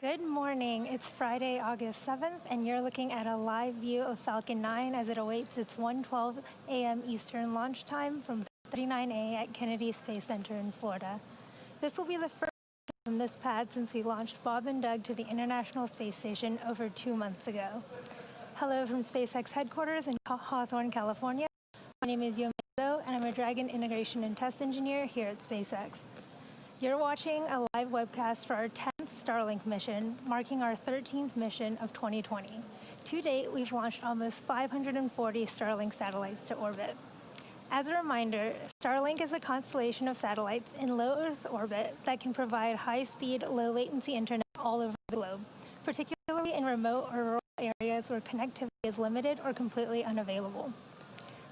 Good morning. It's Friday, August 7th, and you're looking at a live view of Falcon 9 as it awaits its 1:12 a.m. Eastern launch time from 39A at Kennedy Space Center in Florida. This will be the first from this pad since we launched Bob and Doug to the International Space Station over 2 months ago. Hello from SpaceX headquarters in Hawthorne, California. My name is Yomizo, and I'm a Dragon Integration and Test Engineer here at SpaceX. You're watching a live webcast for our 10th Starlink mission, marking our 13th mission of 2020. To date, we've launched almost 540 Starlink satellites to orbit. As a reminder, Starlink is a constellation of satellites in low Earth orbit that can provide high-speed, low-latency internet all over the globe, particularly in remote or rural areas where connectivity is limited or completely unavailable.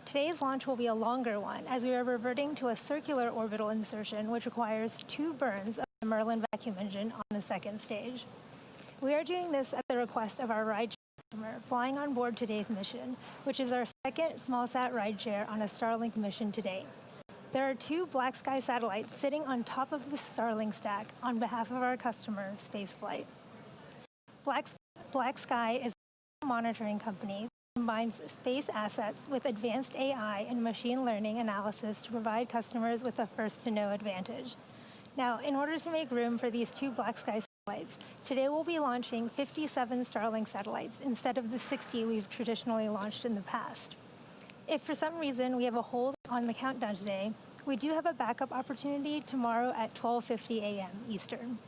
Today's launch will be a longer one, as we are reverting to a circular orbital insertion, which requires 2 burns of the Merlin vacuum engine on the second stage. We are doing this at the request of our rideshare customer flying on board today's mission, which is our second small-sat rideshare on a Starlink mission to date. There are 2 black sky satellites sitting on top of the Starlink stack on behalf of our customer, Spaceflight. Black Sky is a monitoring company combines space assets with advanced AI and machine learning analysis to provide customers with a first-to-know advantage. Now, in order to make room for these 2 black sky satellites, today we'll be launching 57 Starlink satellites instead of the 60 we've traditionally launched in the past. If for some reason we have a hold on the countdown today, we do have a backup opportunity tomorrow at 12:50 a.m. Eastern.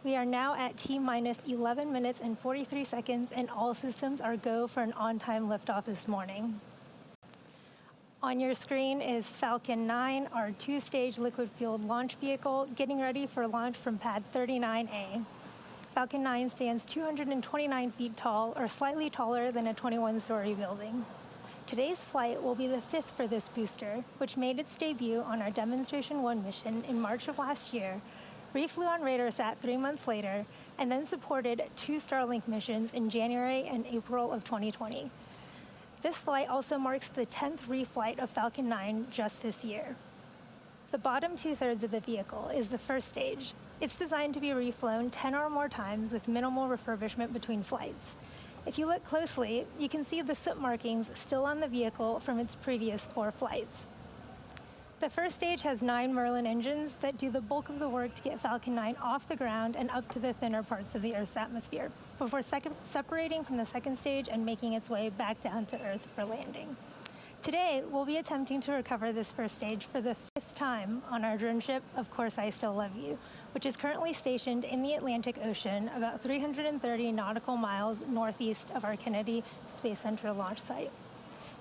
We are now at T-minus 11 minutes and 43 seconds, and all systems are go for an on-time liftoff this morning. On your screen is Falcon 9, our 2-stage liquid-fueled launch vehicle, getting ready for launch from pad 39A. Falcon 9 stands 229 feet tall, or slightly taller than a 21-story building. Today's flight will be the 5th for this booster, which made its debut on our Demonstration 1 mission in March of last year, reflew on RadarSat 3 months later, and then supported 2 Starlink missions in January and April of 2020. This flight also marks the 10th reflight of Falcon 9 just this year. The bottom 2/3 of the vehicle is the first stage. It's designed to be reflown 10 or more times with minimal refurbishment between flights. If you look closely, you can see the soot markings still on the vehicle from its previous 4 flights. The first stage has 9 Merlin engines that do the bulk of the work to get Falcon 9 off the ground and up to the thinner parts of the Earth's atmosphere, before separating from the second stage and making its way back down to Earth for landing. Today, we'll be attempting to recover this first stage for the 5th time on our drone ship, Of Course I Still Love You, which is currently stationed in the Atlantic Ocean about 330 nautical miles northeast of our Kennedy Space Center launch site.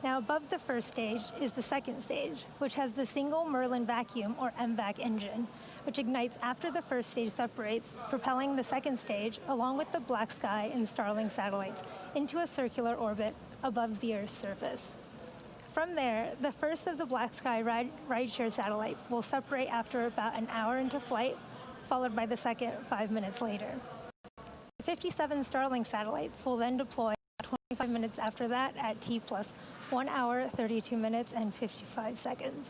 Now, above the first stage is the second stage, which has the single Merlin vacuum, or MVAC engine, which ignites after the first stage separates, propelling the second stage, along with the Black Sky and Starlink satellites, into a circular orbit above the Earth's surface. From there, the first of the Black Sky rideshare satellites will separate after about an hour into flight, followed by the second 5 minutes later. The 57 Starlink satellites will then deploy 25 minutes after that at T+1 hour, 32 minutes, and 55 seconds.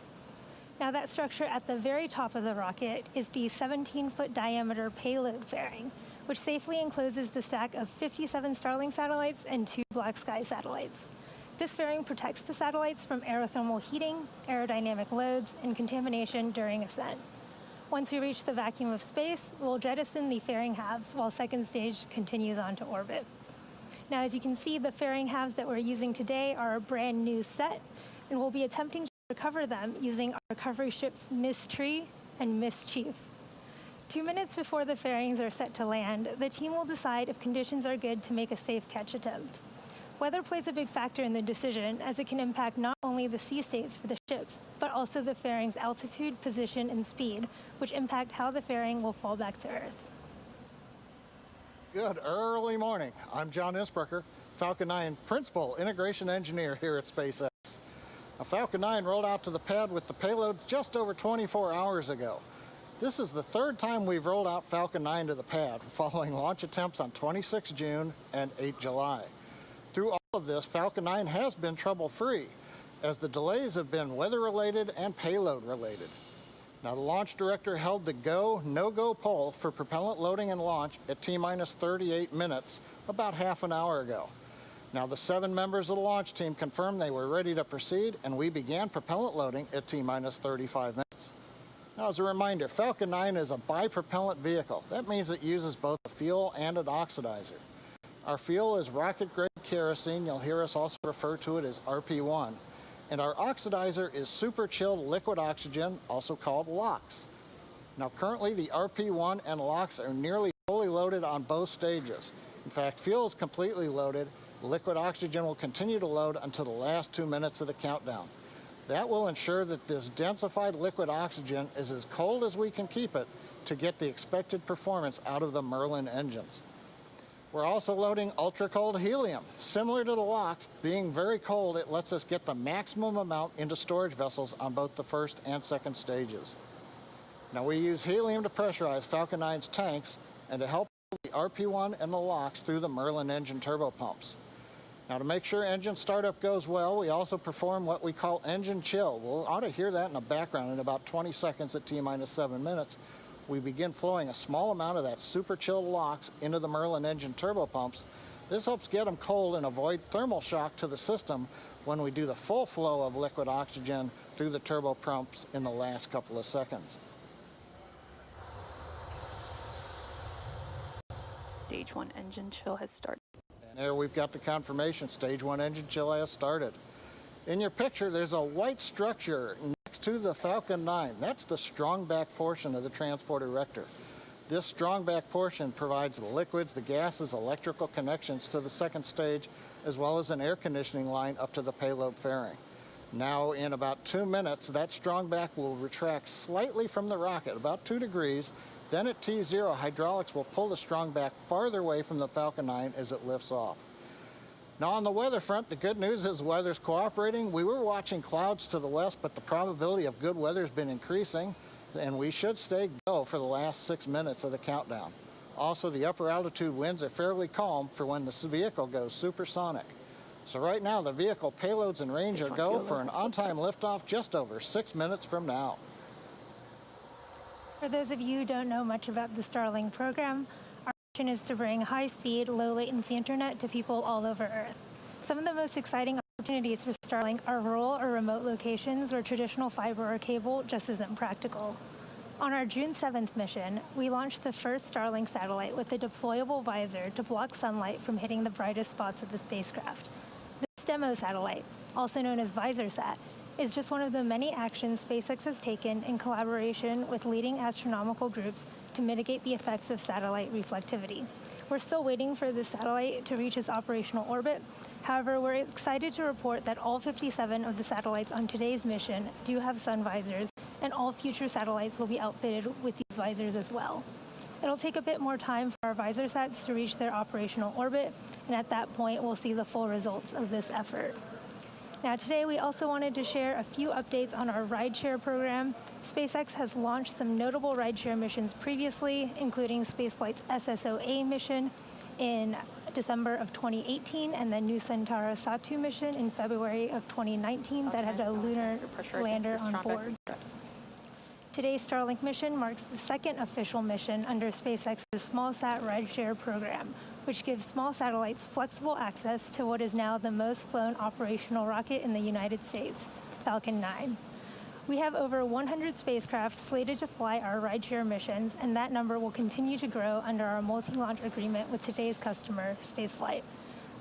Now, that structure at the very top of the rocket is the 17-foot diameter payload fairing, which safely encloses the stack of 57 Starlink satellites and 2 Black Sky satellites. This fairing protects the satellites from aerothermal heating, aerodynamic loads, and contamination during ascent. Once we reach the vacuum of space, we'll jettison the fairing halves while second stage continues on to orbit. Now, as you can see, the fairing halves that we're using today are a brand new set, and we'll be attempting to recover them using our recovery ships Mystery and Mischief. 2 minutes before the fairings are set to land, the team will decide if conditions are good to make a safe catch attempt. Weather plays a big factor in the decision, as it can impact not only the sea states for the ships, but also the fairing's altitude, position, and speed, which impact how the fairing will fall back to Earth. Good early morning. I'm John Isbrucker, Falcon 9 Principal Integration Engineer here at SpaceX. Falcon 9 rolled out to the pad with the payload just over 24 hours ago. This is the 3rd time we've rolled out Falcon 9 to the pad, following launch attempts on 26 June and 8 July. Through all of this, Falcon 9 has been trouble-free, as the delays have been weather-related and payload-related. Now, the launch director held the go, no-go poll for propellant loading and launch at T-minus 38 minutes, about half an hour ago. Now, the 7 members of the launch team confirmed they were ready to proceed, and we began propellant loading at T-minus 35 minutes. Now, as a reminder, Falcon 9 is a bipropellant vehicle. That means it uses both a fuel and an oxidizer. Our fuel is rocket-grade kerosene. You'll hear us also refer to it as RP1. And our oxidizer is super chilled liquid oxygen, also called LOX. Now, currently, the RP1 and LOX are nearly fully loaded on both stages. In fact, fuel is completely loaded. Liquid oxygen will continue to load until the last 2 minutes of the countdown. That will ensure that this densified liquid oxygen is as cold as we can keep it to get the expected performance out of the Merlin engines. We're also loading ultra-cold helium. Similar to the LOX, being very cold, it lets us get the maximum amount into storage vessels on both the first and second stages. Now, we use helium to pressurize Falcon 9's tanks and to help the RP1 and the LOX through the Merlin engine turbopumps. Now, to make sure engine startup goes well, we also perform what we call engine chill. We'll ought to hear that in the background in about 20 seconds at T-minus 7 minutes. We begin flowing a small amount of that super chilled LOX into the Merlin engine turbopumps. This helps get them cold and avoid thermal shock to the system when we do the full flow of liquid oxygen through the turbopumps in the last couple of seconds. Stage 1 engine chill has started. And there we've got the confirmation. Stage 1 engine chill has started. In your picture, there's a white structure next to the Falcon 9. That's the strong back portion of the transport erector. This strong back portion provides the liquids, the gases, electrical connections to the second stage, as well as an air conditioning line up to the payload fairing. Now, in about 2 minutes, that strong back will retract slightly from the rocket, about 2 degrees. Then at T0, hydraulics will pull the strong back farther away from the Falcon 9 as it lifts off. Now, on the weather front, the good news is the weather's cooperating. We were watching clouds to the west, but the probability of good weather has been increasing, and we should stay go for the last 6 minutes of the countdown. Also, the upper altitude winds are fairly calm for when this vehicle goes supersonic. So right now, the vehicle payloads and range are go for an on-time liftoff just over 6 minutes from now. For those of you who don't know much about the Starlink program, our mission is to bring high-speed, low-latency internet to people all over Earth. Some of the most exciting opportunities for Starlink are rural or remote locations where traditional fiber or cable just isn't practical. On our June 7th mission, we launched the first Starlink satellite with a deployable visor to block sunlight from hitting the brightest spots of the spacecraft. This demo satellite, also known as VisorSat, is just one of the many actions SpaceX has taken in collaboration with leading astronomical groups to mitigate the effects of satellite reflectivity. We're still waiting for the satellite to reach its operational orbit. However, we're excited to report that all 57 of the satellites on today's mission do have sun visors, and all future satellites will be outfitted with these visors as well. It'll take a bit more time for our VisorSats to reach their operational orbit, and at that point, we'll see the full results of this effort. Now, today we also wanted to share a few updates on our rideshare program. SpaceX has launched some notable rideshare missions previously, including spaceflight's SSOA mission in December of 2018, and the New Centaur Satu mission in February of 2019 that had a lunar lander on board. Today's Starlink mission marks the second official mission under SpaceX's SmallSat rideshare program, which gives small satellites flexible access to what is now the most flown operational rocket in the United States, Falcon 9. We have over 100 spacecraft slated to fly our rideshare missions, and that number will continue to grow under our multi-launch agreement with today's customer, Spaceflight.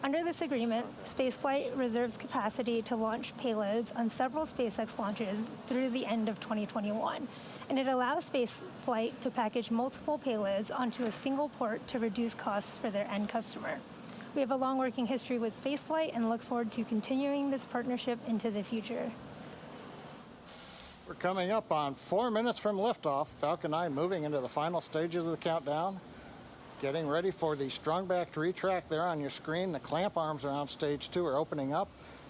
Under this agreement, Spaceflight reserves capacity to launch payloads on several SpaceX launches through the end of 2021, and it allows Spaceflight to package multiple payloads onto a single port to reduce costs for their end customer. We have a long working history with Spaceflight and look forward to continuing this partnership into the future. We're coming up on 4 minutes from liftoff. Falcon 9 moving into the final stages of the countdown. Getting ready for the strong back to retract there on your screen. The clamp arms around stage 2 are opening up.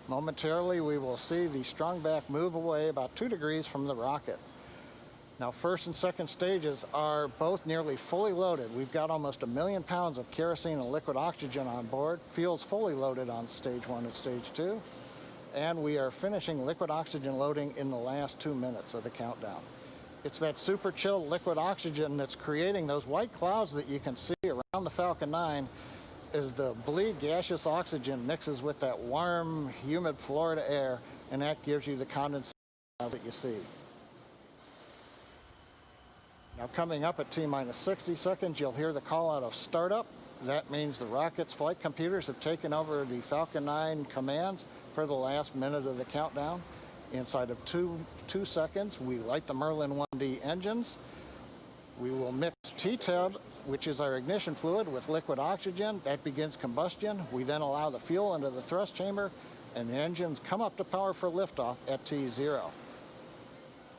Momentarily, we will see the strong back move away about 2 degrees from the rocket. Now, first and second stages are both nearly fully loaded. We've got almost 1 million pounds of kerosene and liquid oxygen on board. Fuel's fully loaded on stage 1 and stage 2. And we are finishing liquid oxygen loading in the last 2 minutes of the countdown. It's that super chill liquid oxygen that's creating those white clouds that you can see around the Falcon 9 as the bleed gaseous oxygen mixes with that warm, humid Florida air, and that gives you the condensation clouds that you see. Now coming up at T-minus 60 seconds, you'll hear the call out of startup. That means the rocket's flight computers have taken over the Falcon 9 commands for the last minute of the countdown. Inside of two seconds, we light the Merlin 1D engines. We will mix T-Tab, which is our ignition fluid, with liquid oxygen. That begins combustion. We then allow the fuel into the thrust chamber, and the engines come up to power for liftoff at T0.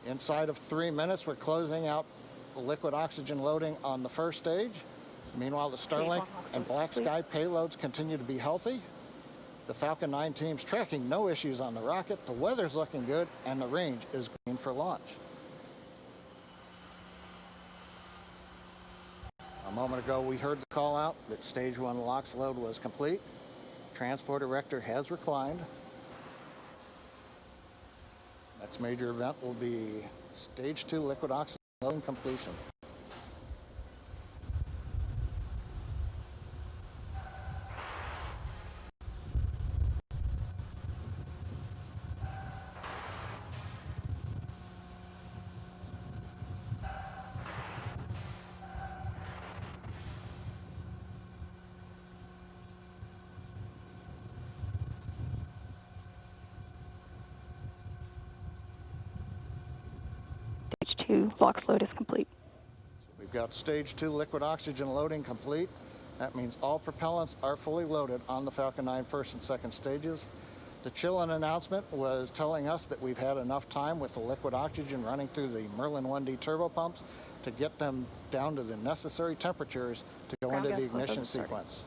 Inside of 3 minutes, we're closing out the liquid oxygen loading on the first stage. Meanwhile, the Starlink and Black Sky payloads continue to be healthy. The Falcon 9 team's tracking no issues on the rocket, the weather's looking good, and the range is green for launch. A moment ago, we heard the call out that Stage 1 LOX load was complete. Transport erector has reclined. Next major event will be Stage 2 liquid oxygen loading completion. Stage 2 LOX load is complete. We've got Stage 2 liquid oxygen loading complete. That means all propellants are fully loaded on the Falcon 9 first and second stages. The chill-in announcement was telling us that we've had enough time with the liquid oxygen running through the Merlin 1D turbopumps to get them down to the necessary temperatures to go into the ignition sequence.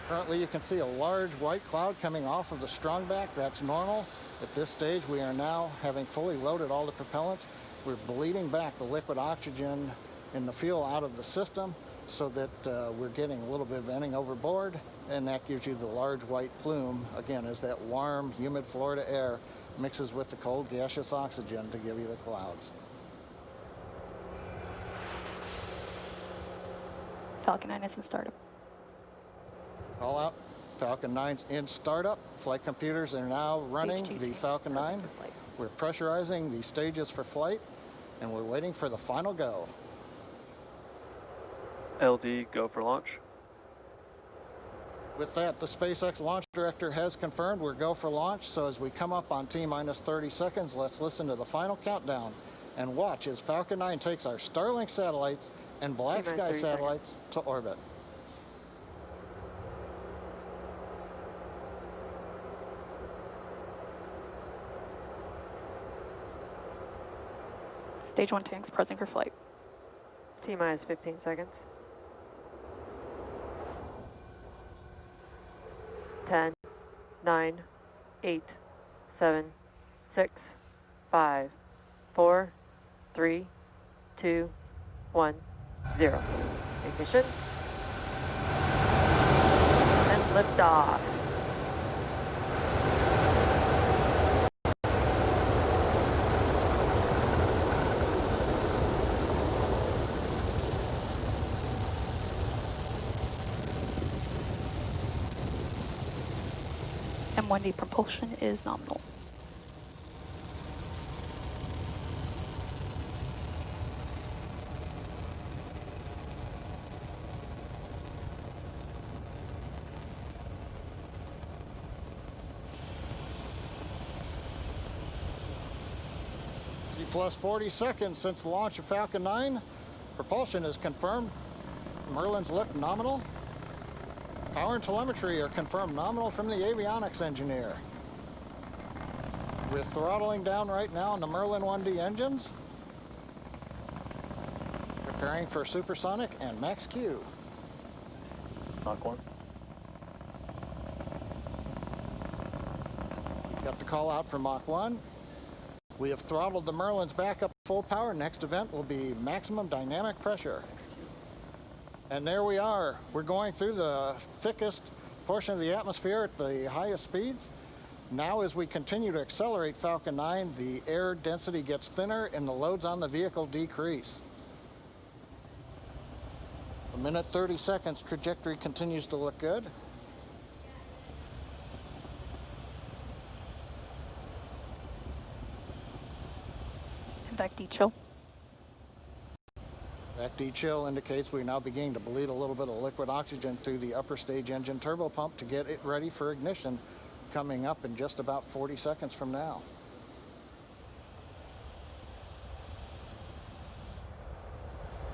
Currently, you can see a large white cloud coming off of the strongback. That's normal. At this stage, we are now, having fully loaded all the propellants, we're bleeding back the liquid oxygen in the fuel out of the system so that we're getting a little bit of venting overboard, and that gives you the large white plume, again, as that warm, humid Florida air mixes with the cold gaseous oxygen to give you the clouds. Falcon 9 is in startup. Call out. Falcon 9's in startup. Flight computers are now running the Falcon 9. We're pressurizing the stages for flight, and we're waiting for the final go. LD, go for launch. With that, the SpaceX launch director has confirmed we're go for launch. So as we come up on T-minus 30 seconds, let's listen to the final countdown and watch as Falcon 9 takes our Starlink satellites and Black Sky satellites to orbit. Stage 1 tanks pressing for flight. T-minus 15 seconds. 10, 9, 8, 7, 6, 5, 4, 3, 2, 1, 0. Ignition. And liftoff. M1D propulsion is nominal. T plus 40 seconds since the launch of Falcon 9. Propulsion is confirmed. Merlins look nominal. Power and telemetry are confirmed nominal from the avionics engineer. We're throttling down right now on the Merlin 1D engines. Preparing for supersonic and max Q. Mach 1. Got the call out for Mach 1. We have throttled the Merlins back up to full power. Next event will be maximum dynamic pressure. And there we are. We're going through the thickest portion of the atmosphere at the highest speeds. Now, as we continue to accelerate Falcon 9, the air density gets thinner and the loads on the vehicle decrease. A minute 30 seconds, trajectory continues to look good. Back dechill. Back dechill indicates we're now beginning to bleed a little bit of liquid oxygen through the upper stage engine turbo pump to get it ready for ignition, coming up in just about 40 seconds from now.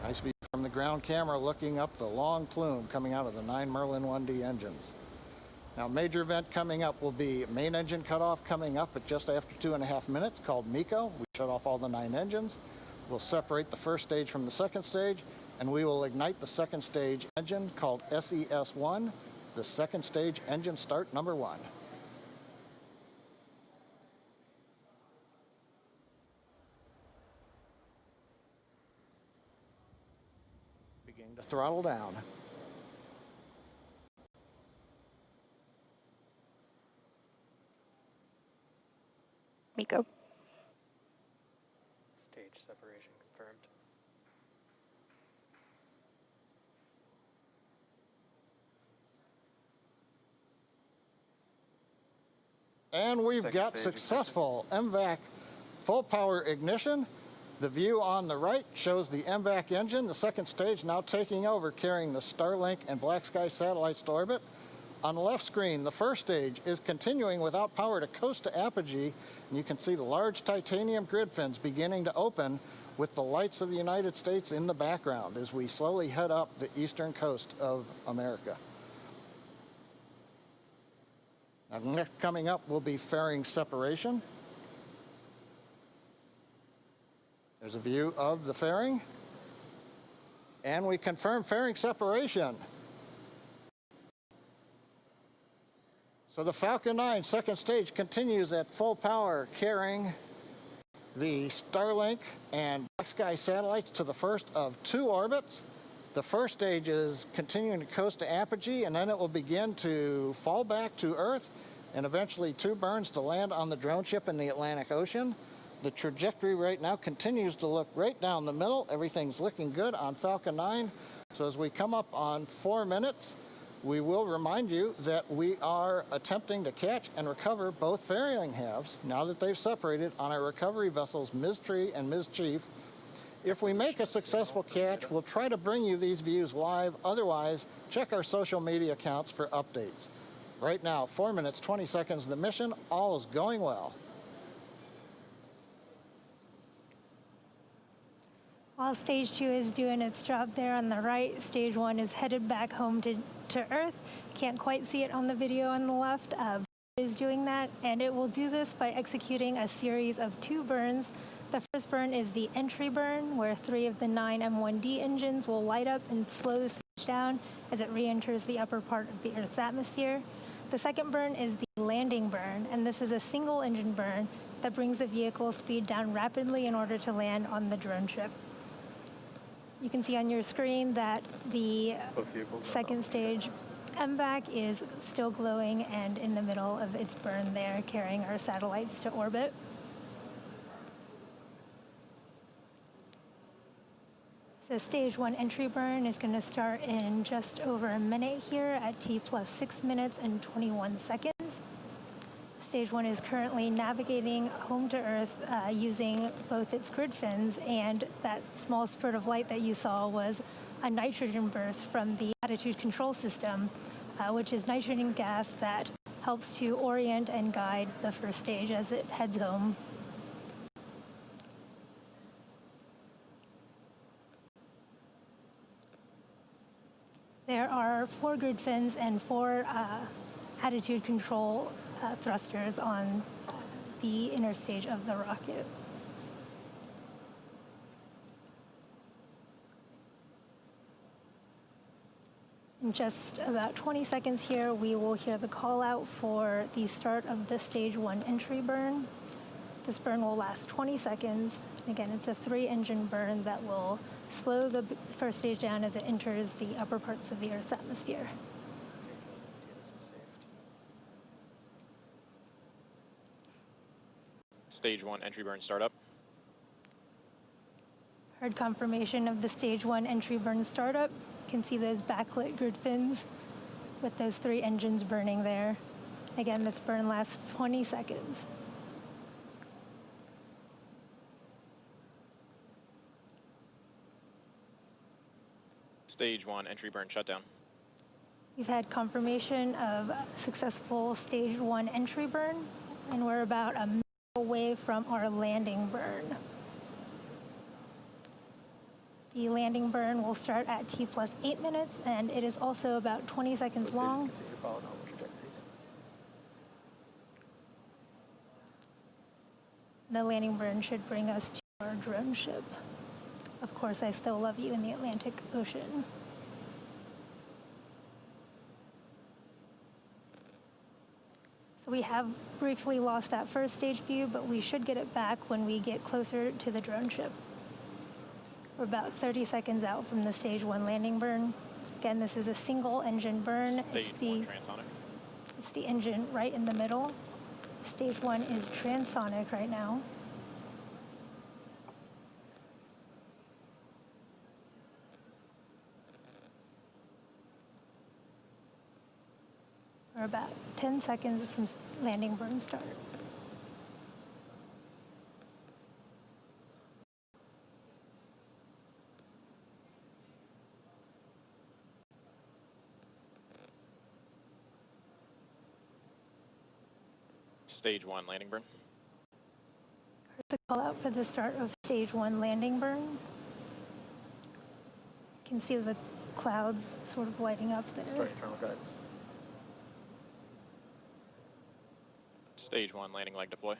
Nice view from the ground camera looking up the long plume coming out of the 9 Merlin 1D engines. Now, major event coming up will be main engine cutoff coming up at just after 2.5 minutes, called MECO. We shut off all the 9 engines. We'll separate the first stage from the second stage, and we will ignite the second stage engine called SES-1, the second stage engine start number 1. Beginning to throttle down. MECO. Stage separation confirmed. And we've Second got stage successful MVAC full power ignition. The view on the right shows the MVAC engine, the second stage now taking over, carrying the Starlink and Black Sky satellites to orbit. On the left screen, the first stage is continuing without power to coast to apogee, and you can see the large titanium grid fins beginning to open with the lights of the United States in the background as we slowly head up the eastern coast of America. Now, next coming up will be fairing separation. There's a view of the fairing, and we confirm fairing separation. So the Falcon 9 second stage continues at full power, carrying the Starlink and Black Sky satellites to the first of 2 orbits. The first stage is continuing to coast to apogee, and then it will begin to fall back to Earth, and eventually 2 burns to land on the drone ship in the Atlantic Ocean. The trajectory right now continues to look right down the middle. Everything's looking good on Falcon 9. So as we come up on 4 minutes, we will remind you that we are attempting to catch and recover both fairing halves now that they've separated on our recovery vessels Ms. Tree and Ms. Chief. If we make a successful catch, we'll try to bring you these views live. Otherwise, check our social media accounts for updates. Right now, 4 minutes, 20 seconds of the mission. All is going well. While Stage 2 is doing its job there on the right, Stage 1 is headed back home to Earth. Can't quite see it on the video on the left. Is doing that, and it will do this by executing a series of 2 burns. The first burn is the entry burn, where 3 of the 9 M1D engines will light up and slow the stage down as it re-enters the upper part of the Earth's atmosphere. The second burn is the landing burn, and this is a single engine burn that brings the vehicle speed down rapidly in order to land on the drone ship. You can see on your screen that the second stage MVAC is still glowing and in the middle of its burn there, carrying our satellites to orbit. So Stage 1 entry burn is going to start in just over a minute here at T plus 6 minutes and 21 seconds. Stage 1 is currently navigating home to Earth using both its grid fins, and that small spurt of light that you saw was a nitrogen burst from the attitude control system, which is nitrogen gas that helps to orient and guide the first stage as it heads home. There are 4 grid fins and 4 attitude control thrusters on the inner stage of the rocket. In just about 20 seconds here, we will hear the call out for the start of the Stage 1 entry burn. This burn will last 20 seconds. Again, it's a 3-engine burn that will slow the first stage down as it enters the upper parts of the Earth's atmosphere. Stage 1 entry burn startup. Heard confirmation of the stage 1 entry burn startup. You can see those backlit grid fins with those 3 engines burning there. Again, this burn lasts 20 seconds. Stage 1 entry burn shutdown. We've had confirmation of successful stage 1 entry burn, and we're about a minute away from our landing burn. The landing burn will start at T plus 8 minutes, and it is also about 20 seconds long. Continue following normal trajectories. The landing burn should bring us to our drone ship. Of course, I still love you in the Atlantic Ocean. So we have briefly lost that first stage view, but we should get it back when we get closer to the drone ship. We're about 30 seconds out from the stage 1 landing burn. Again, this is a single engine burn. Stage 1 transonic. It's the engine right in the middle. Stage 1 is transonic right now. We're about 10 seconds from landing burn start. Stage 1 landing burn. Heard the call out for the start of stage 1 landing burn. You can see the clouds sort of lighting up there. Start internal guidance. Stage 1 landing leg deploy.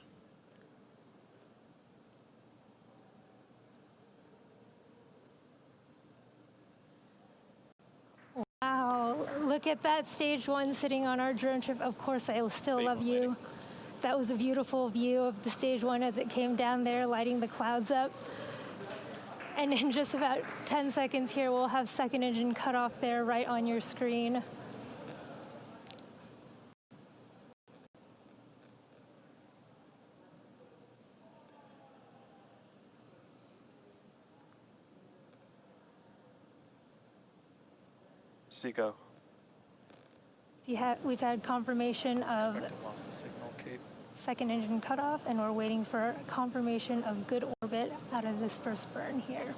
Wow, look at that stage 1 sitting on our drone ship. Of course, I still Stage love 1 you. landing. That was a beautiful view of the stage 1 as it came down there, lighting the clouds up. And in just about 10 seconds here, we'll have second engine cut off there right on your screen. Seco. We've had confirmation of Expected loss of signal, Cape. second engine cutoff, and we're waiting for confirmation of good orbit out of this first burn here.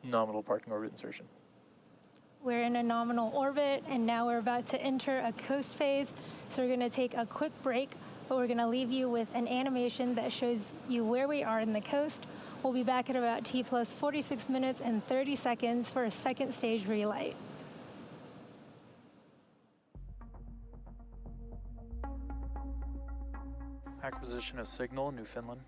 Nominal parking orbit insertion. We're in a nominal orbit, and now we're about to enter a coast phase. So we're going to take a quick break, but we're going to leave you with an animation that shows you where we are in the coast. We'll be back at about T plus 46 minutes and 30 seconds for a second stage relight. Acquisition of signal, Newfoundland.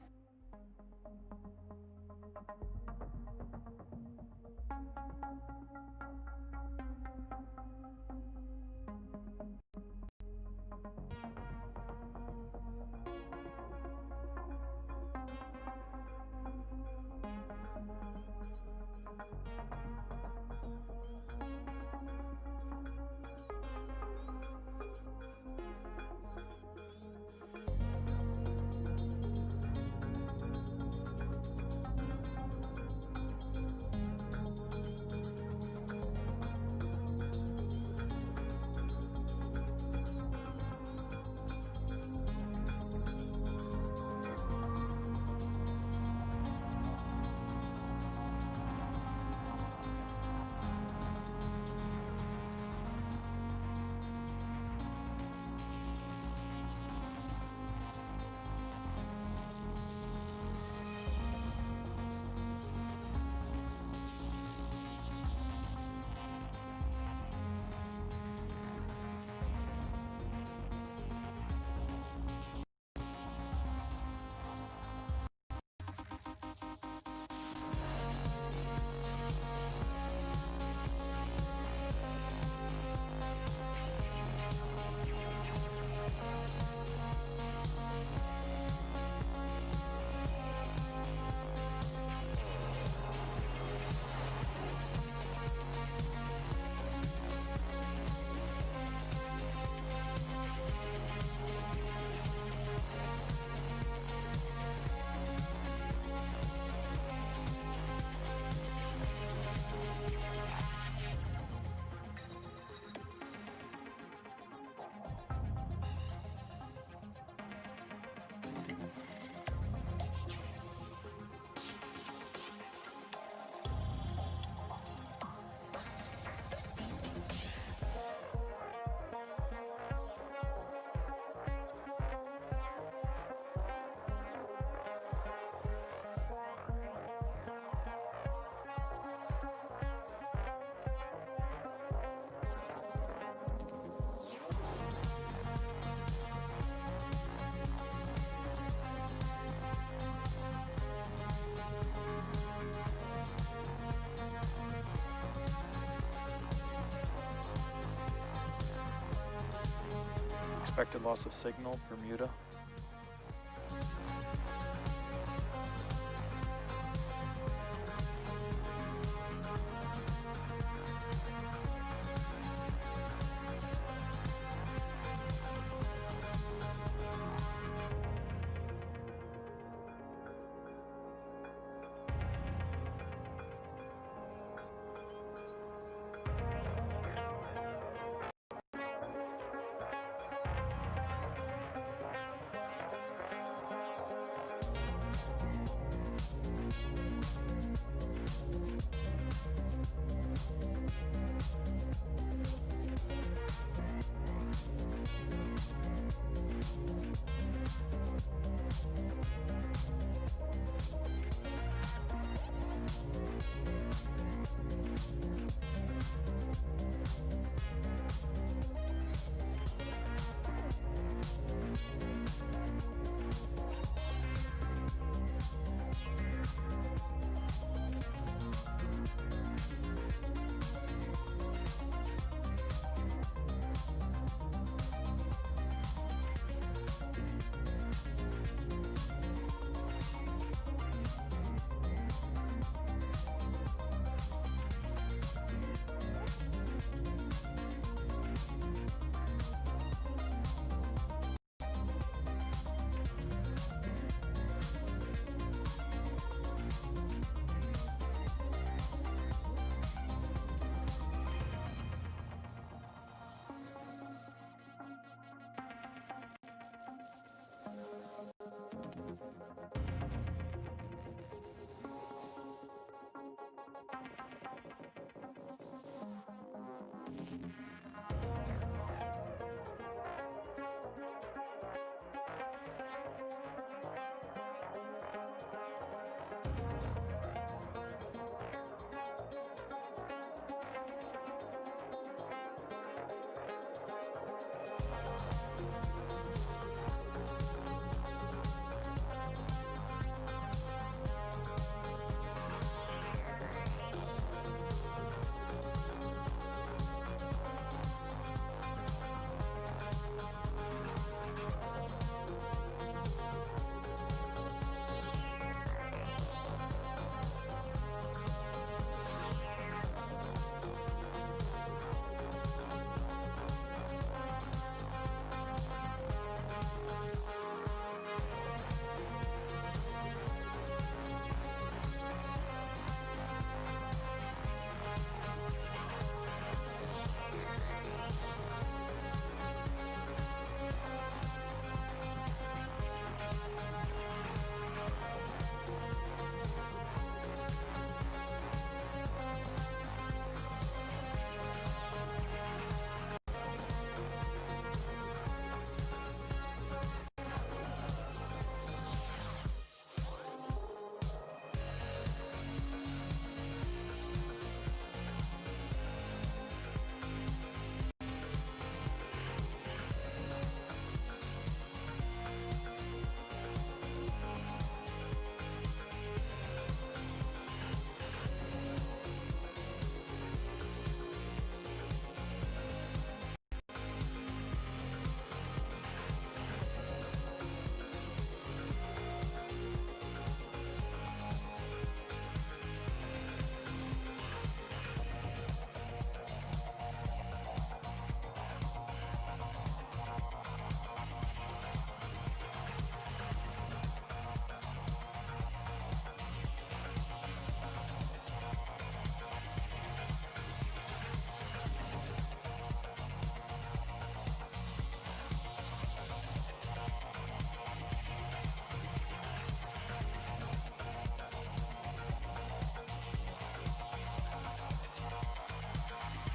Expected loss of signal, Bermuda.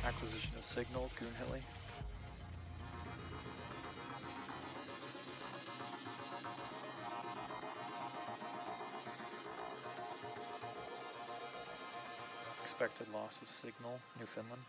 Acquisition of signal, Goonhilly. Expected loss of signal, Newfoundland.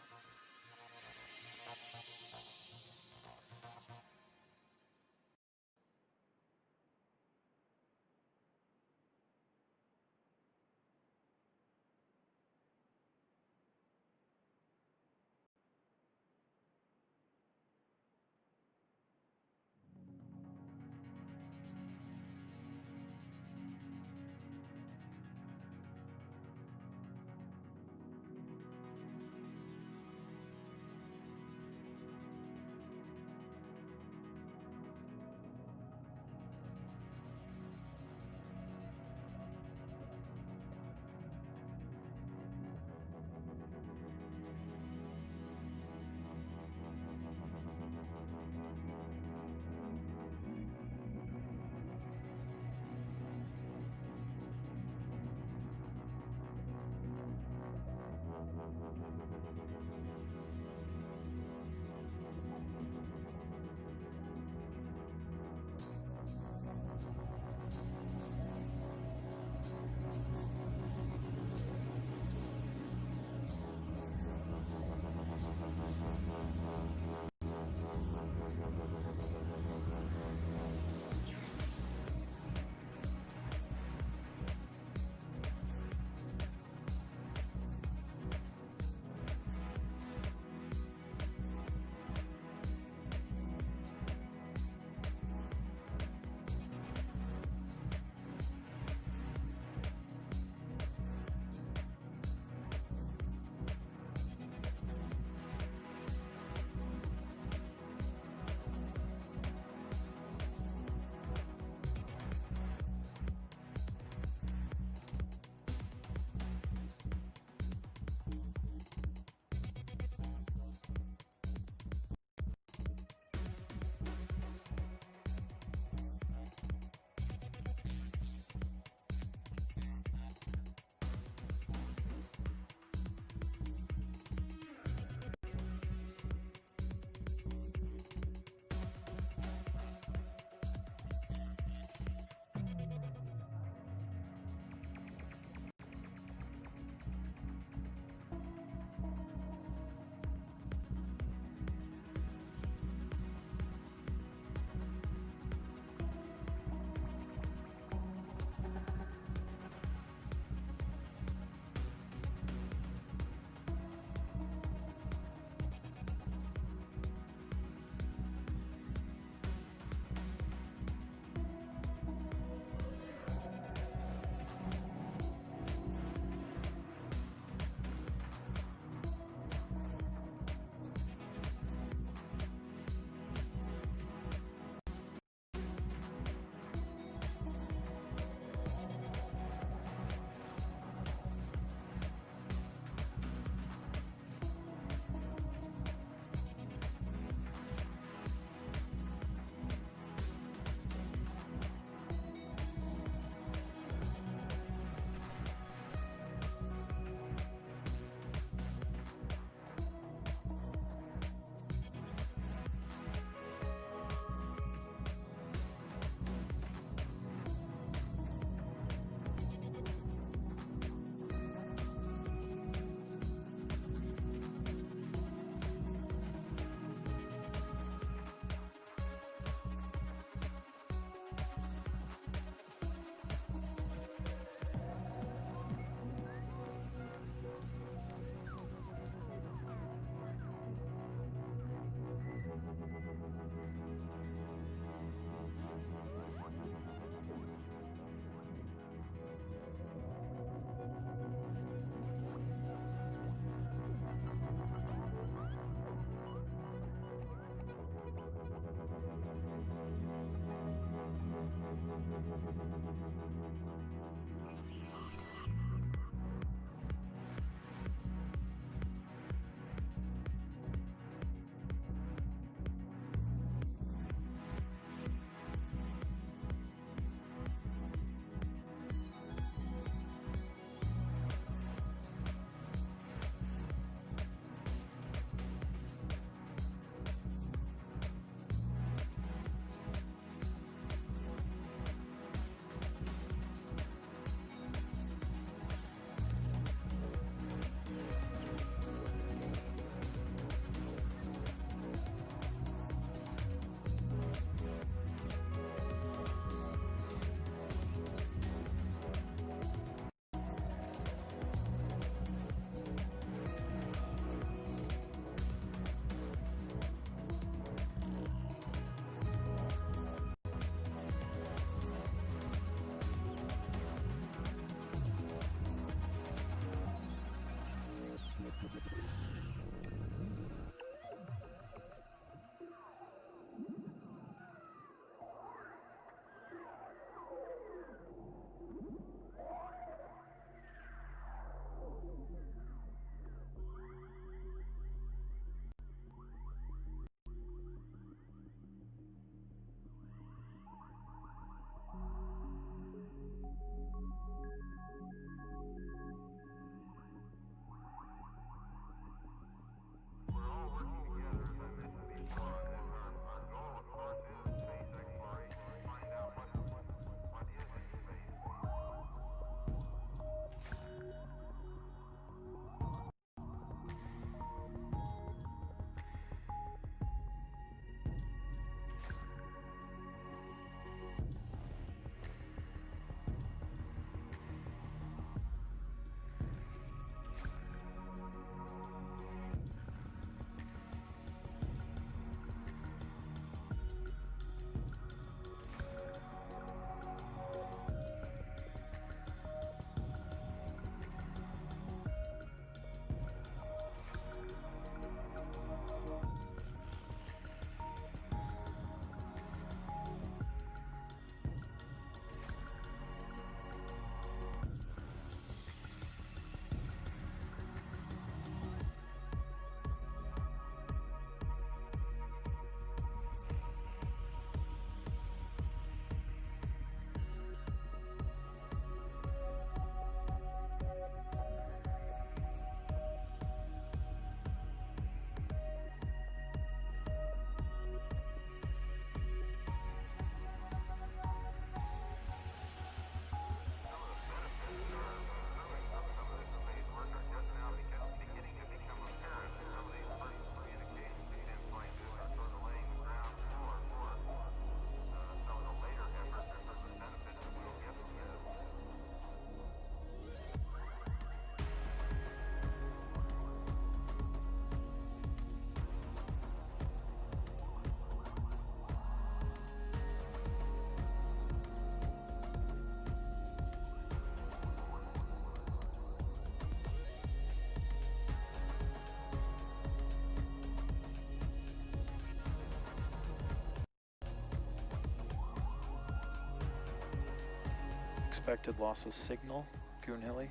Unexpected loss of signal, Goonhilly.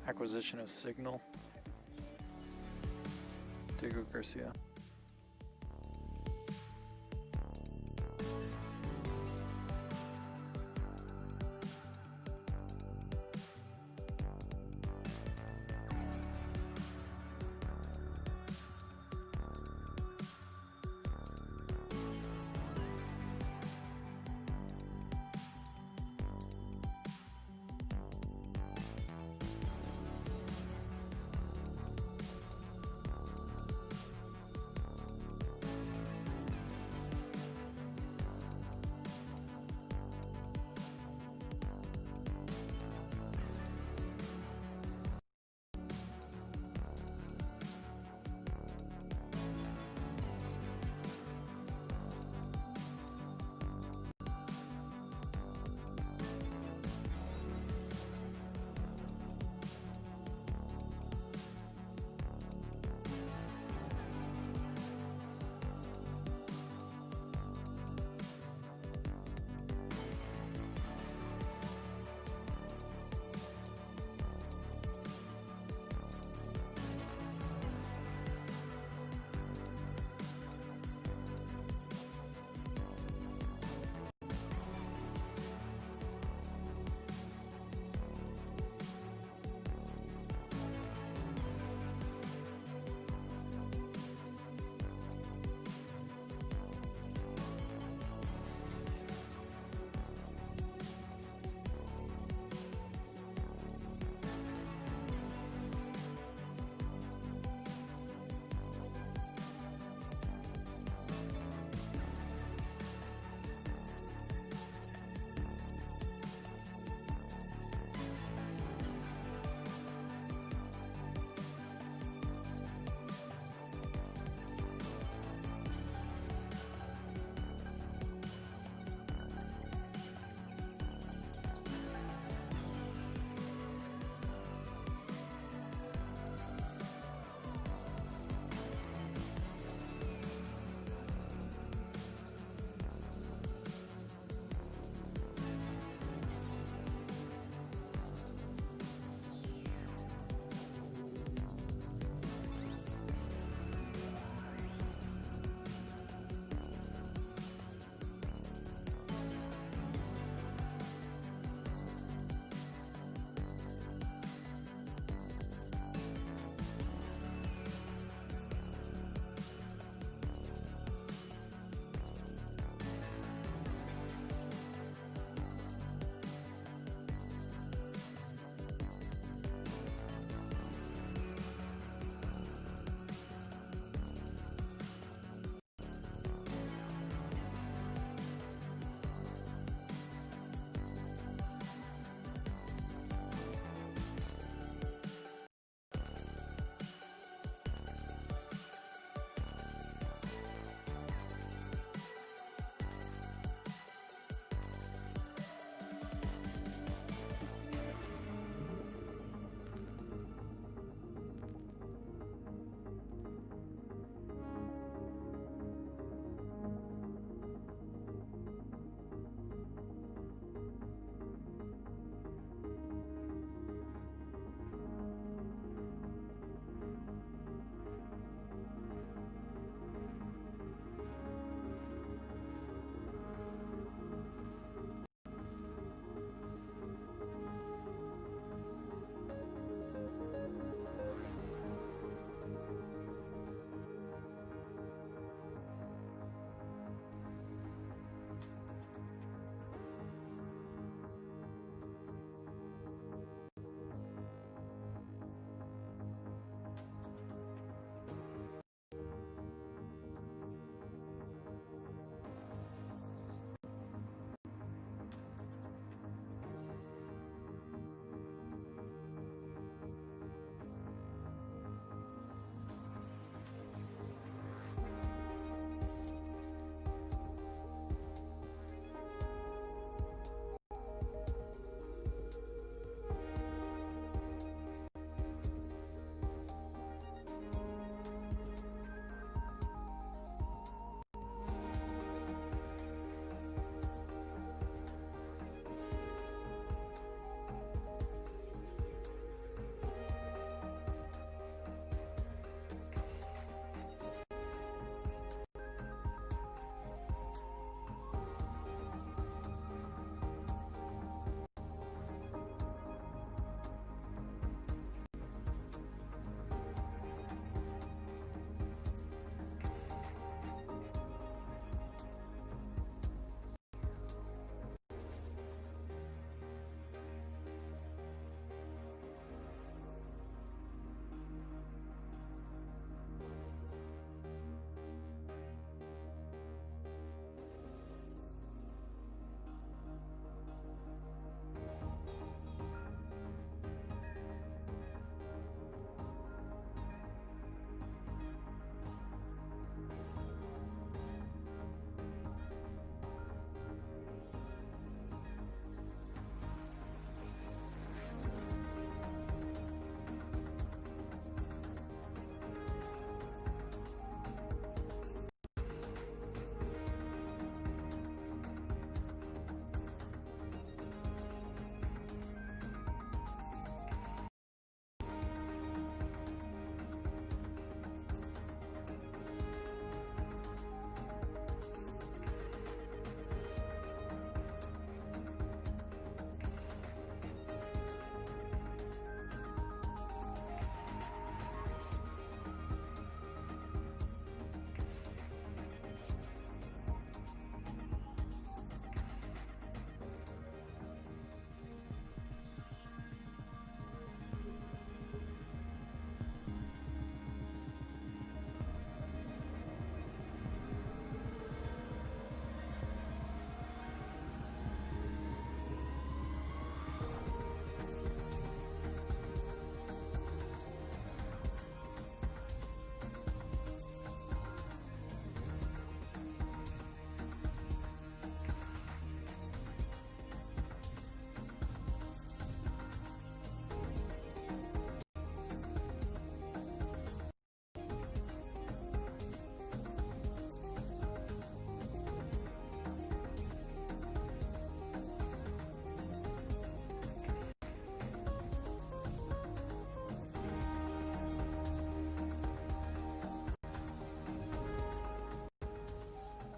Acquisition of signal. Diego Garcia.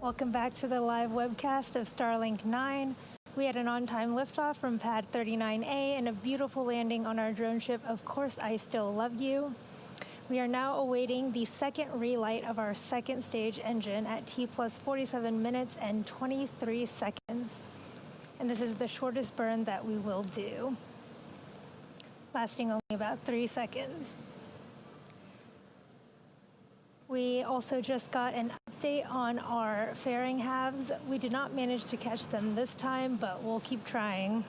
Welcome back to the live webcast of Starlink 9. We had an on-time liftoff from pad 39A and a beautiful landing on our drone ship, Of Course I Still Love You. We are now awaiting the second relight of our second stage engine at T plus 47 minutes and 23 seconds. And this is the shortest burn that we will do, lasting only about 3 seconds. We also just got an update on our fairing halves. We did not manage to catch them this time, but we'll keep trying.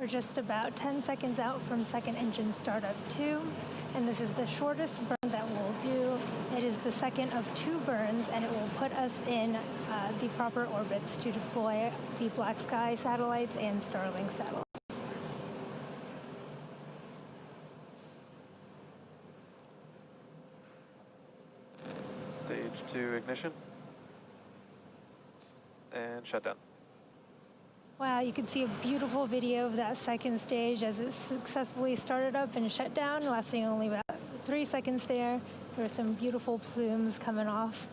We're just about 10 seconds out from second engine startup 2, and this is the shortest burn that we'll do. It is the second of 2 burns, and it will put us in the proper orbits to deploy the Black Sky satellites and Starlink satellites. Stage 2 ignition. And shutdown. Wow, you can see a beautiful video of that second stage as it successfully started up and shut down, lasting only about 3 seconds there. There were some beautiful plumes coming off.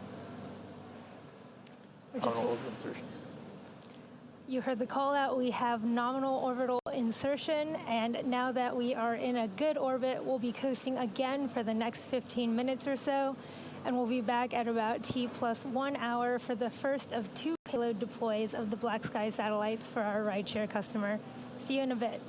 You heard the call out. We have nominal orbital insertion, and now that we are in a good orbit, we'll be coasting again for the next 15 minutes or so, and we'll be back at about T plus 1 hour for the first of 2 payload deploys of the Black Sky satellites for our rideshare customer. See you in a bit.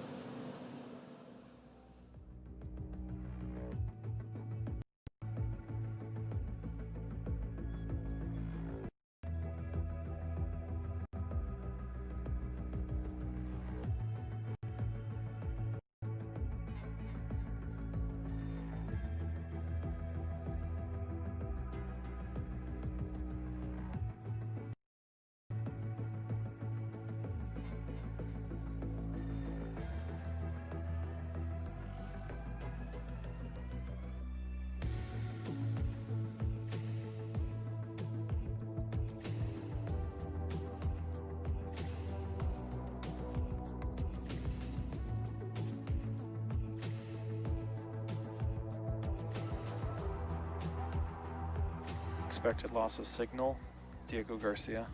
Expected loss of signal, Diego Garcia.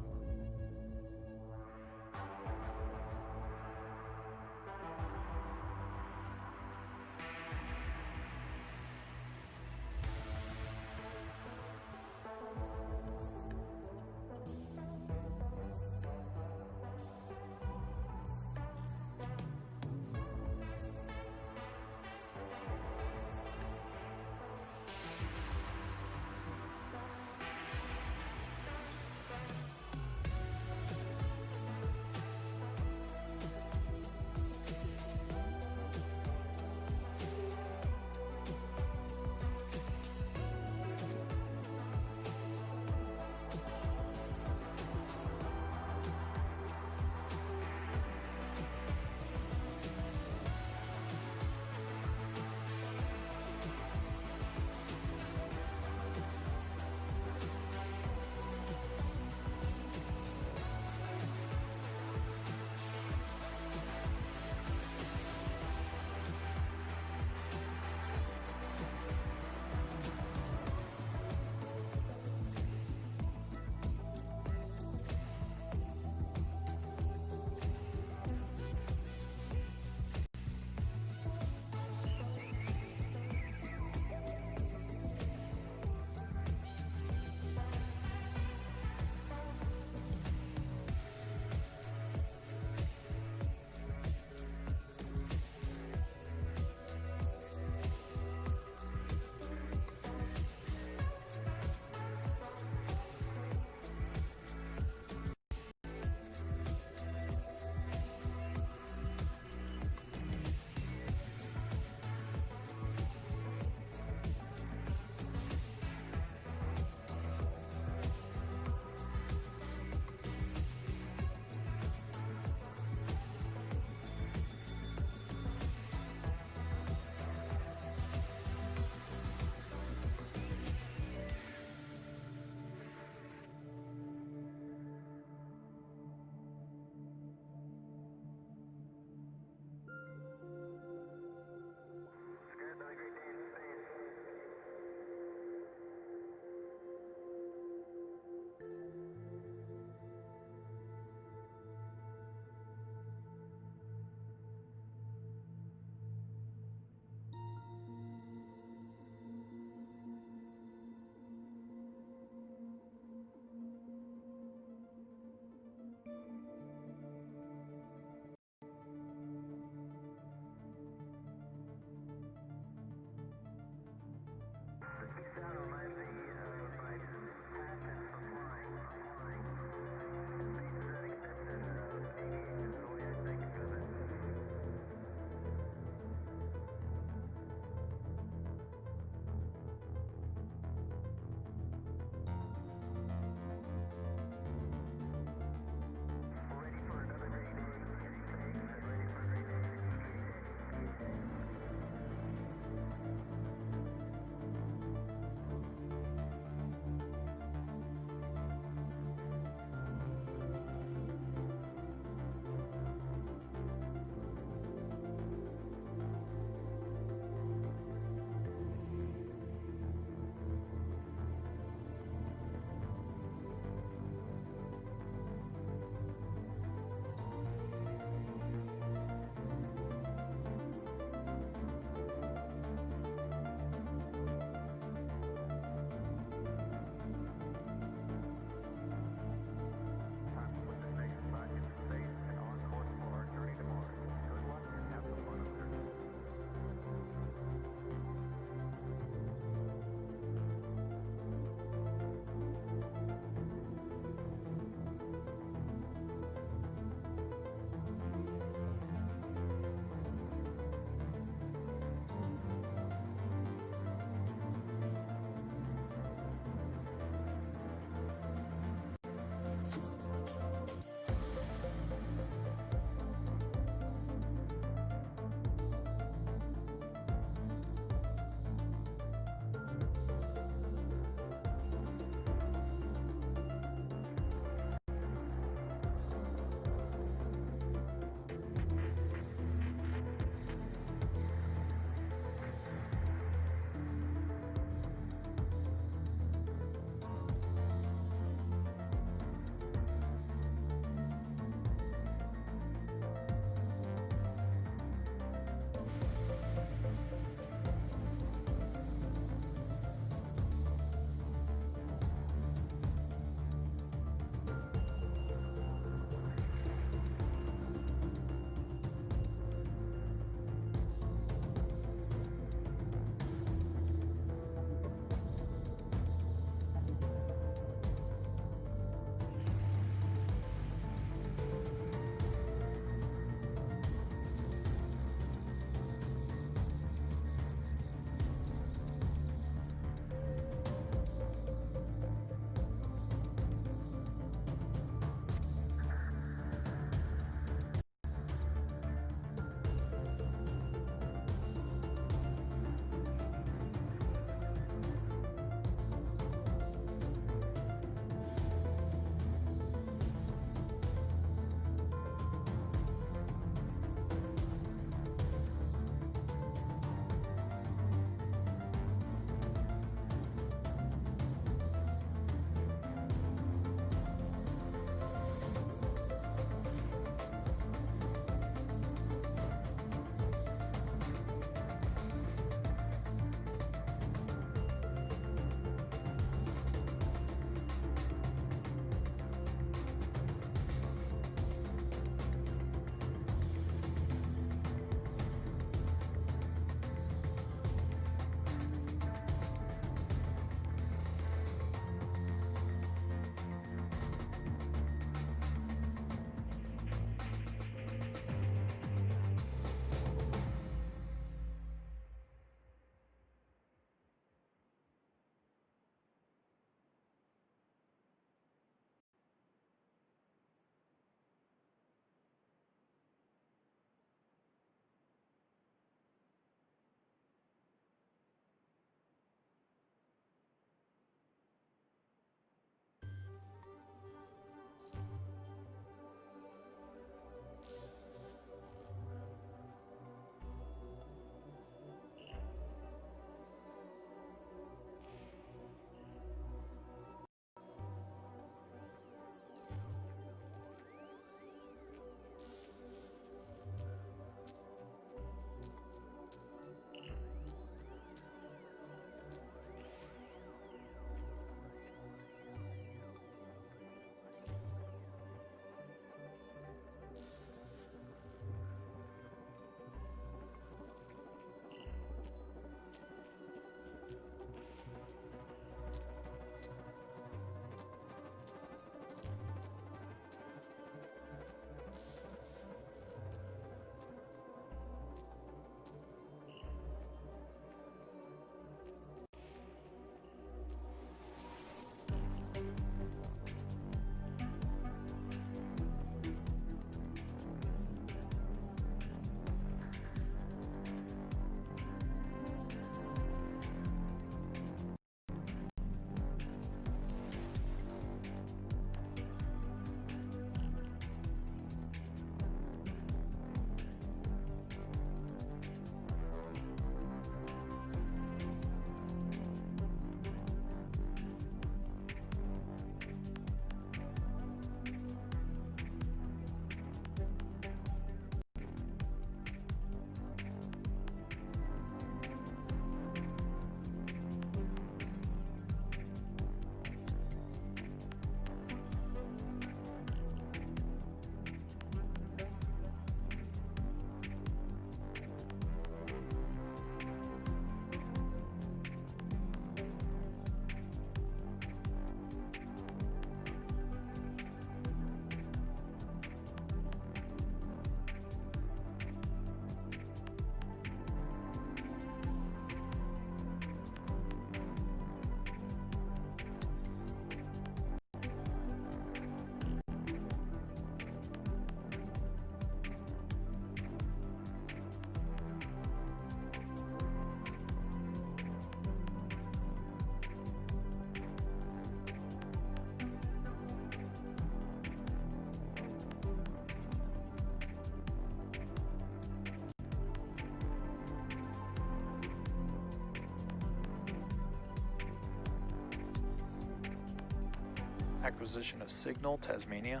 Acquisition of signal, Tasmania.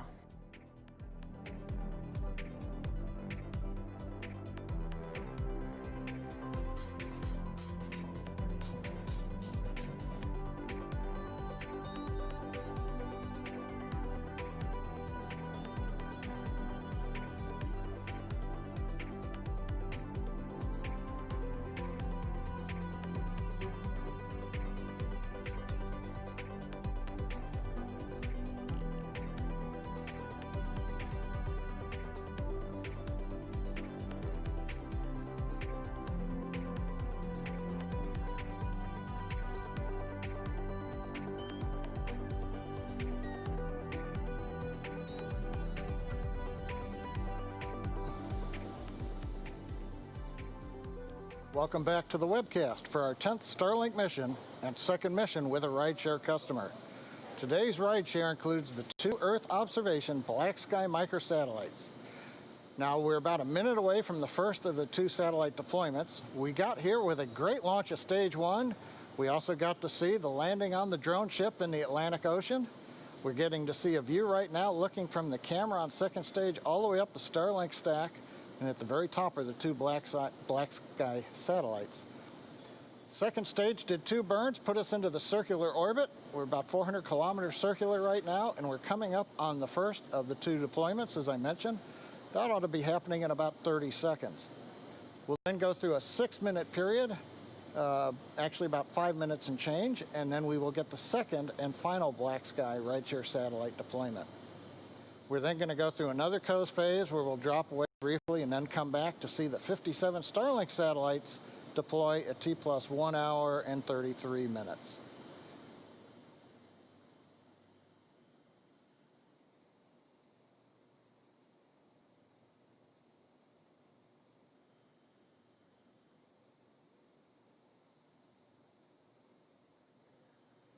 Welcome back to the webcast for our 10th Starlink mission and second mission with a rideshare customer. Today's rideshare includes the 2 Earth observation black sky microsatellites. Now we're about a minute away from the first of the 2 satellite deployments. We got here with a great launch of stage 1. We also got to see the landing on the drone ship in the Atlantic Ocean. We're getting to see a view right now looking from the camera on second stage all the way up the Starlink stack. And at the very top are the 2 black sky satellites. Second stage did 2 burns, put us into the circular orbit. We're about 400 kilometers circular right now, and we're coming up on the first of the 2 deployments, as I mentioned. That ought to be happening in about 30 seconds. We'll then go through a 6-minute period, actually about 5 minutes and change, and then we will get the second and final black sky rideshare satellite deployment. We're then going to go through another coast phase where we'll drop away briefly and then come back to see the 57 Starlink satellites deploy at T plus 1 hour and 33 minutes.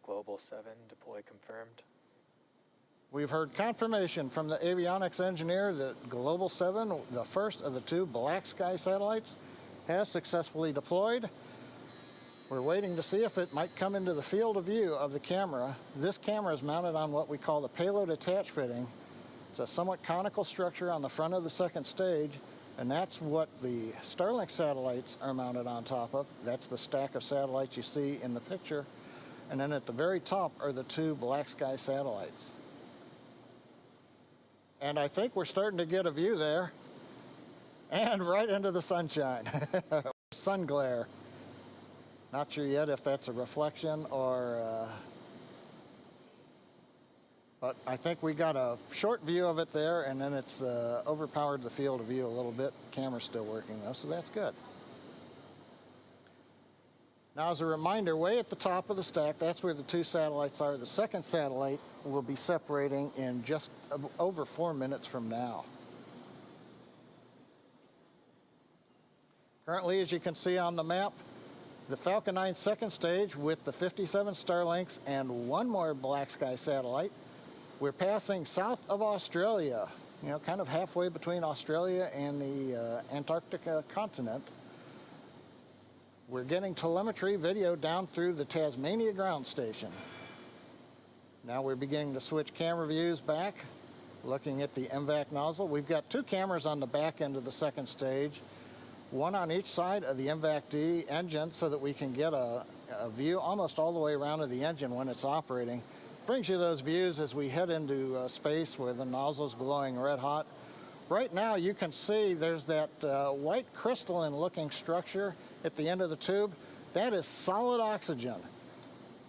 Global 7, deploy confirmed. We've heard confirmation from the avionics engineer that Global 7, the first of the 2 black sky satellites, has successfully deployed. We're waiting to see if it might come into the field of view of the camera. This camera is mounted on what we call the payload attach fitting. It's a somewhat conical structure on the front of the second stage, and that's what the Starlink satellites are mounted on top of. That's the stack of satellites you see in the picture. And then at the very top are the 2 black sky satellites. And I think we're starting to get a view there. And right into the sunshine. Sun glare. Not sure yet if that's a reflection or... but I think we got a short view of it there, and then it's overpowered the field of view a little bit. Camera's still working, though, so that's good. Now, as a reminder, way at the top of the stack, that's where the 2 satellites are. The second satellite will be separating in just over 4 minutes from now. Currently, as you can see on the map, the Falcon 9 second stage with the 57 Starlinks and 1 more black sky satellite. We're passing south of Australia, you know, kind of halfway between Australia and the Antarctica continent. We're getting telemetry video down through the Tasmania ground station. Now we're beginning to switch camera views back, looking at the MVAC nozzle. We've got 2 cameras on the back end of the second stage, 1 on each side of the MVAC-D engine so that we can get a view almost all the way around to the engine when it's operating. Brings you those views as we head into space where the nozzle's glowing red hot. Right now you can see there's that white crystalline looking structure at the end of the tube. That is solid oxygen.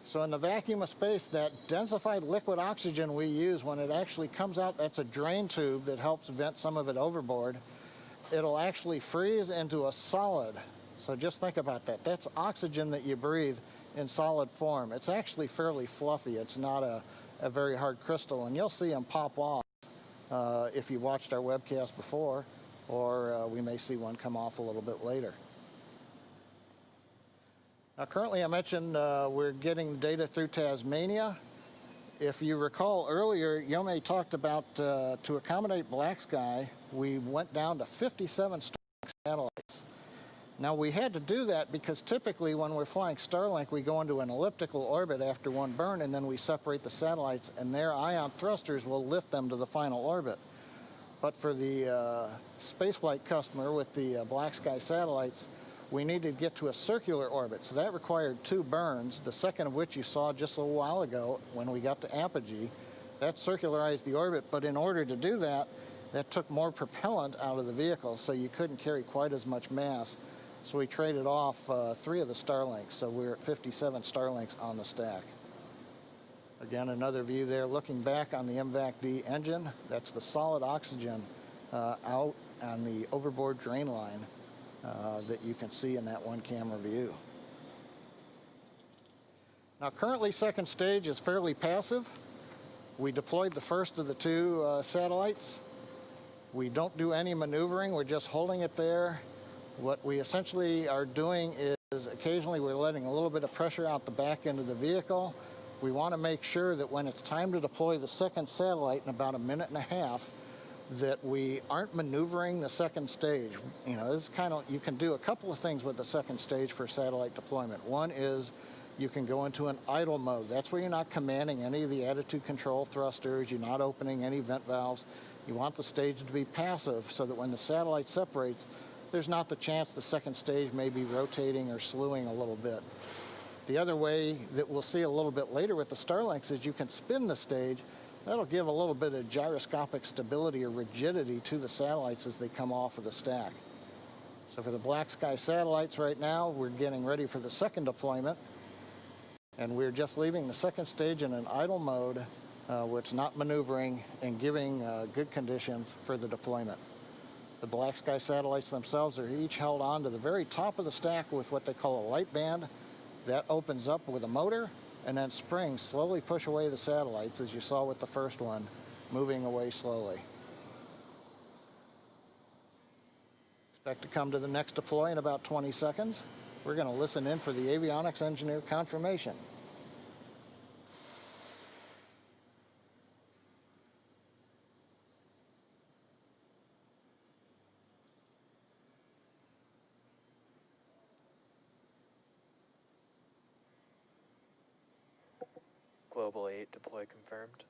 So in the vacuum of space, that densified liquid oxygen we use when it actually comes out, that's a drain tube that helps vent some of it overboard. It'll actually freeze into a solid. So just think about that. That's oxygen that you breathe in solid form. It's actually fairly fluffy. It's not a very hard crystal, and you'll see them pop off if you watched our webcast before, or we may see one come off a little bit later. Now, currently, I mentioned we're getting data through Tasmania. If you recall earlier, Yomei talked about to accommodate black sky, we went down to 57 Starlink satellites. Now, we had to do that because typically when we're flying Starlink, we go into an elliptical orbit after one burn, and then we separate the satellites, and their ion thrusters will lift them to the final orbit. But for the spaceflight customer with the black sky satellites, we needed to get to a circular orbit. So that required 2 burns, the second of which you saw just a little while ago when we got to apogee. That circularized the orbit, but in order to do that, that took more propellant out of the vehicle, so you couldn't carry quite as much mass. So we traded off 3 of the Starlinks, so we're at 57 Starlinks on the stack. Again, another view there looking back on the MVAC-D engine. That's the solid oxygen out on the overboard drain line that you can see in that one camera view. Now, currently, second stage is fairly passive. We deployed the first of the 2 satellites. We don't do any maneuvering. We're just holding it there. What we essentially are doing is occasionally we're letting a little bit of pressure out the back end of the vehicle. We want to make sure that when it's time to deploy the second satellite in about 1.5 minutes, that we aren't maneuvering the second stage. You know, this is kind of, you can do a couple of things with the second stage for satellite deployment. One is you can go into an idle mode. That's where you're not commanding any of the attitude control thrusters. You're not opening any vent valves. You want the stage to be passive so that when the satellite separates, there's not the chance the second stage may be rotating or slewing a little bit. The other way that we'll see a little bit later with the Starlinks is you can spin the stage. That'll give a little bit of gyroscopic stability or rigidity to the satellites as they come off of the stack. So for the black sky satellites right now, we're getting ready for the second deployment. And we're just leaving the second stage in an idle mode, where it's not maneuvering and giving good conditions for the deployment. The black sky satellites themselves are each held on to the very top of the stack with what they call a light band. That opens up with a motor, and then springs slowly push away the satellites, as you saw with the first one, moving away slowly. Expect to come to the next deploy in about 20 seconds. We're going to listen in for the avionics engineer confirmation. Global 8 deploy confirmed.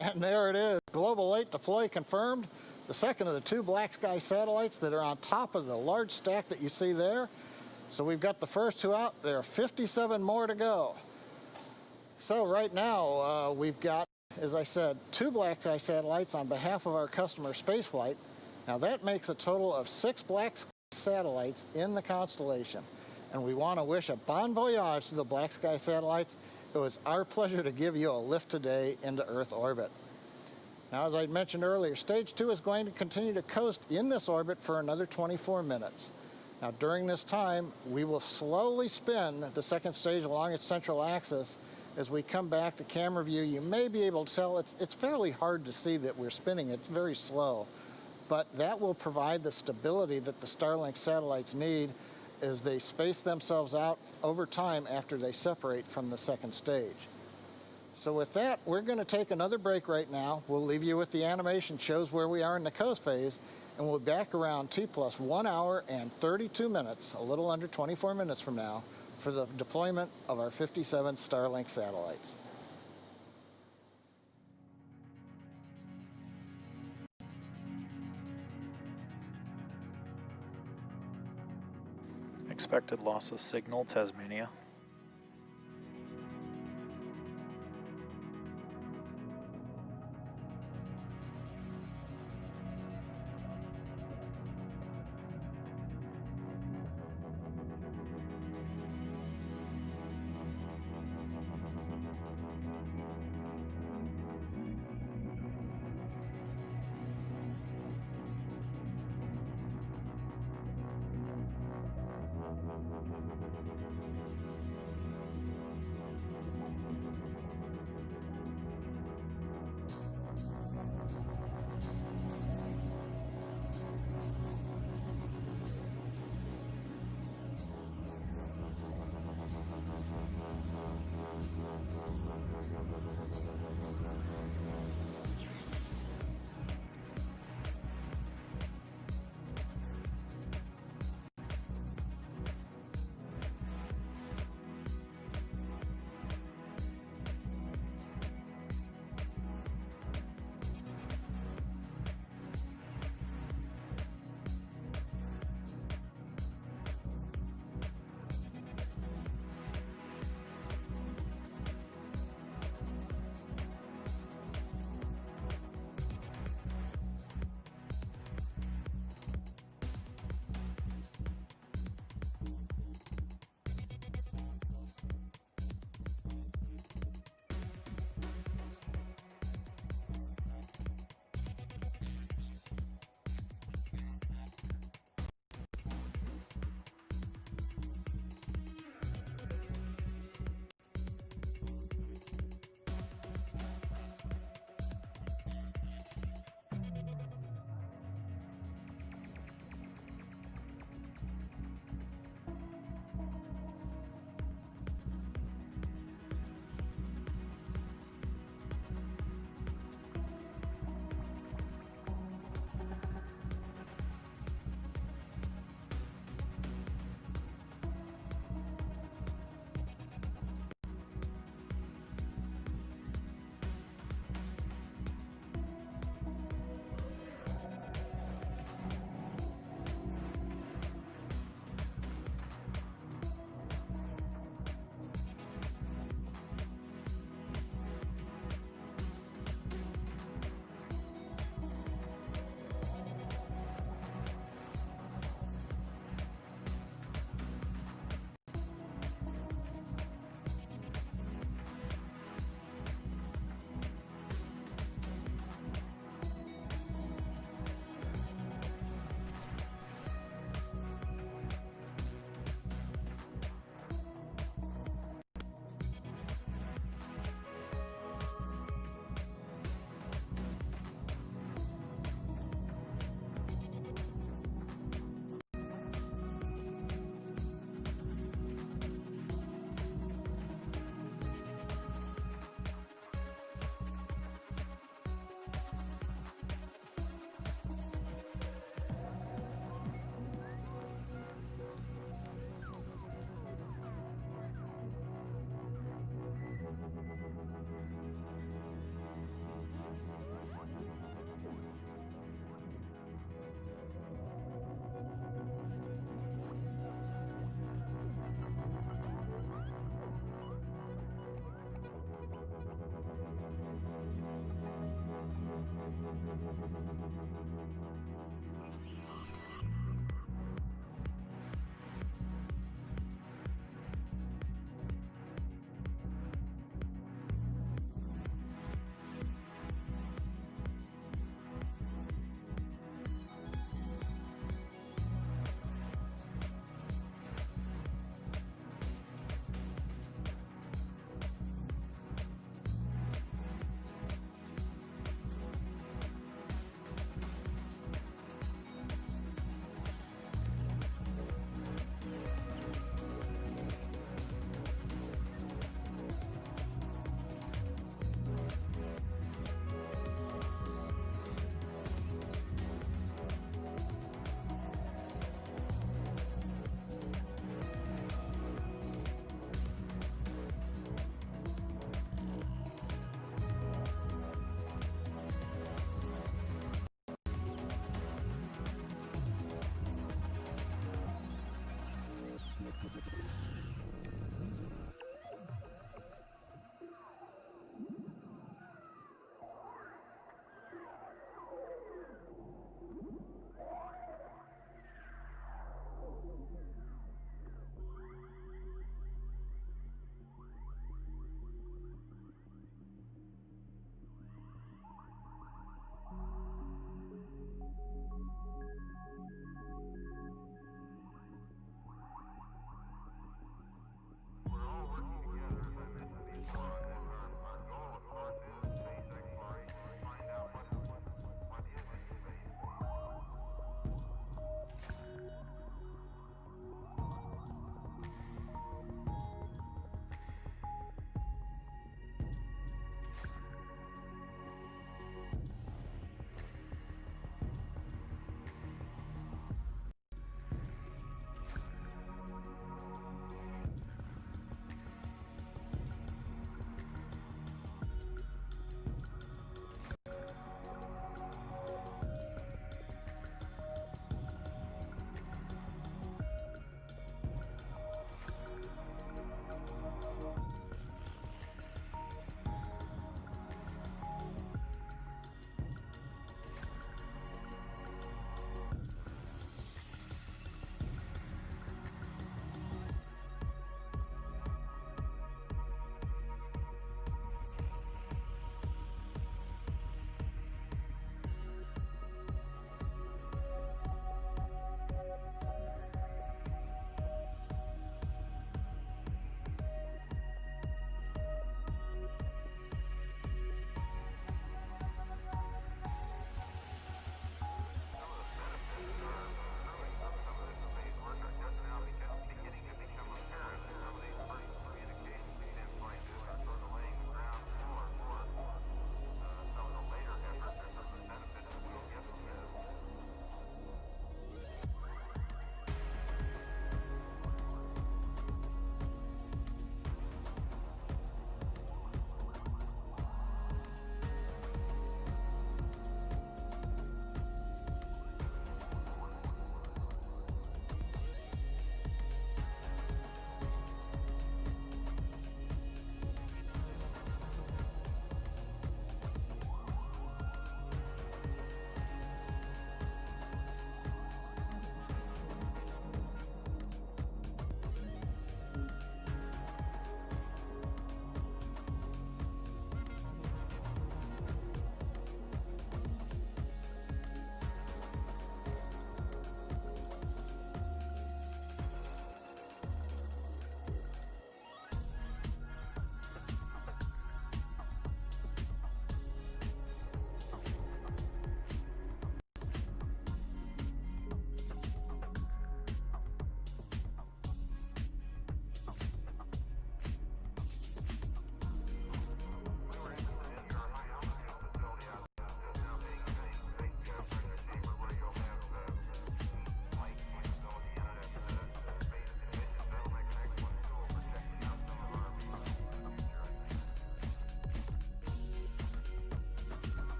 And there it is, Global 8 deploy confirmed. The second of the 2 black sky satellites that are on top of the large stack that you see there. So we've got the first 2 out. There are 57 more to go. So right now, we've got, as I said, 2 black sky satellites on behalf of our customer spaceflight. Now that makes a total of 6 black sky satellites in the constellation. And we want to wish a bon voyage to the black sky satellites. It was our pleasure to give you a lift today into Earth orbit. Now, as I mentioned earlier, stage 2 is going to continue to coast in this orbit for another 24 minutes. Now, during this time, we will slowly spin the second stage along its central axis. As we come back to camera view, you may be able to tell it's fairly hard to see that we're spinning. It's very slow. But that will provide the stability that the Starlink satellites need as they space themselves out over time after they separate from the second stage. So with that, we're going to take another break right now. We'll leave you with the animation shows where we are in the coast phase, and we'll be back around T+1 hour and 32 minutes, a little under 24 minutes from now, for the deployment of our 57 Starlink satellites. Expected loss of signal, Tasmania.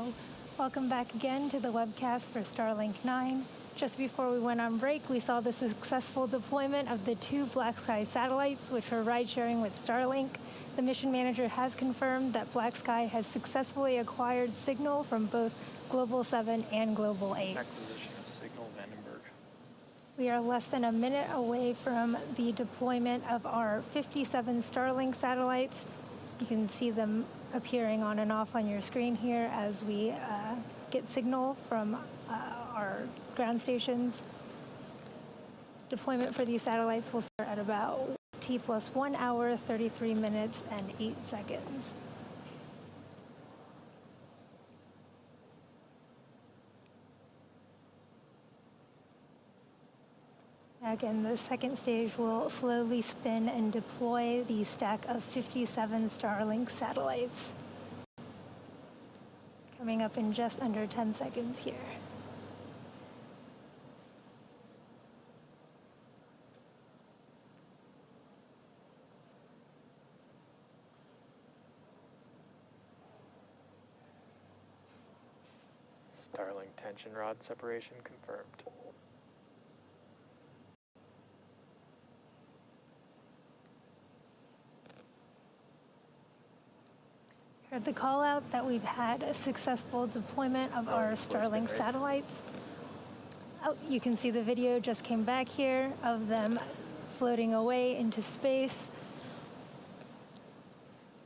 So, welcome back again to the webcast for Starlink 9. Just before we went on break, we saw the successful deployment of the 2 Black Sky satellites, which were ride-sharing with Starlink. The mission manager has confirmed that Black Sky has successfully acquired signal from both Global 7 and Global 8. Acquisition of signal, Vandenberg. We are less than a minute away from the deployment of our 57 Starlink satellites. You can see them appearing on and off on your screen here as we get signal from our ground stations. Deployment for these satellites will start at about T plus 1 hour, 33 minutes, and 8 seconds. Again, the second stage will slowly spin and deploy the stack of 57 Starlink satellites. Coming up in just under 10 seconds here. Starlink tension rod separation confirmed. Heard the call out that we've had a successful deployment of our Starlink satellites. Oh, you can see the video just came back here of them floating away into space.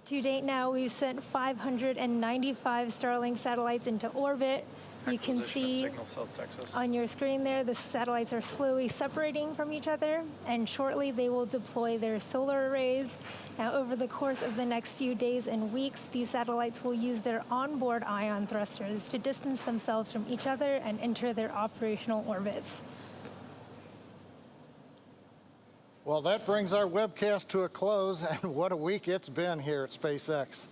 To date now, we've sent 595 Starlink satellites into orbit. You can see Signal, South Texas. on your screen there, the satellites are slowly separating from each other, and shortly they will deploy their solar arrays. Now, over the course of the next few days and weeks, these satellites will use their onboard ion thrusters to distance themselves from each other and enter their operational orbits. Well, that brings our webcast to a close, and what a week it's been here at SpaceX.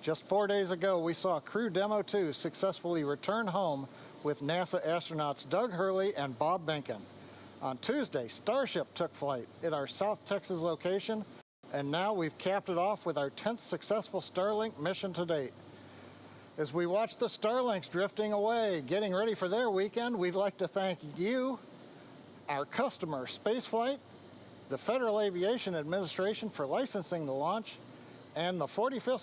Just 4 days ago, we saw Crew Demo 2 successfully return home with NASA astronauts Doug Hurley and Bob Behnken. On Tuesday, Starship took flight at our South Texas location, and now we've capped it off with our 10th successful Starlink mission to date. As we watch the Starlinks drifting away, getting ready for their weekend, we'd like to thank you, our customer, Spaceflight, the Federal Aviation Administration for licensing the launch, and the 45th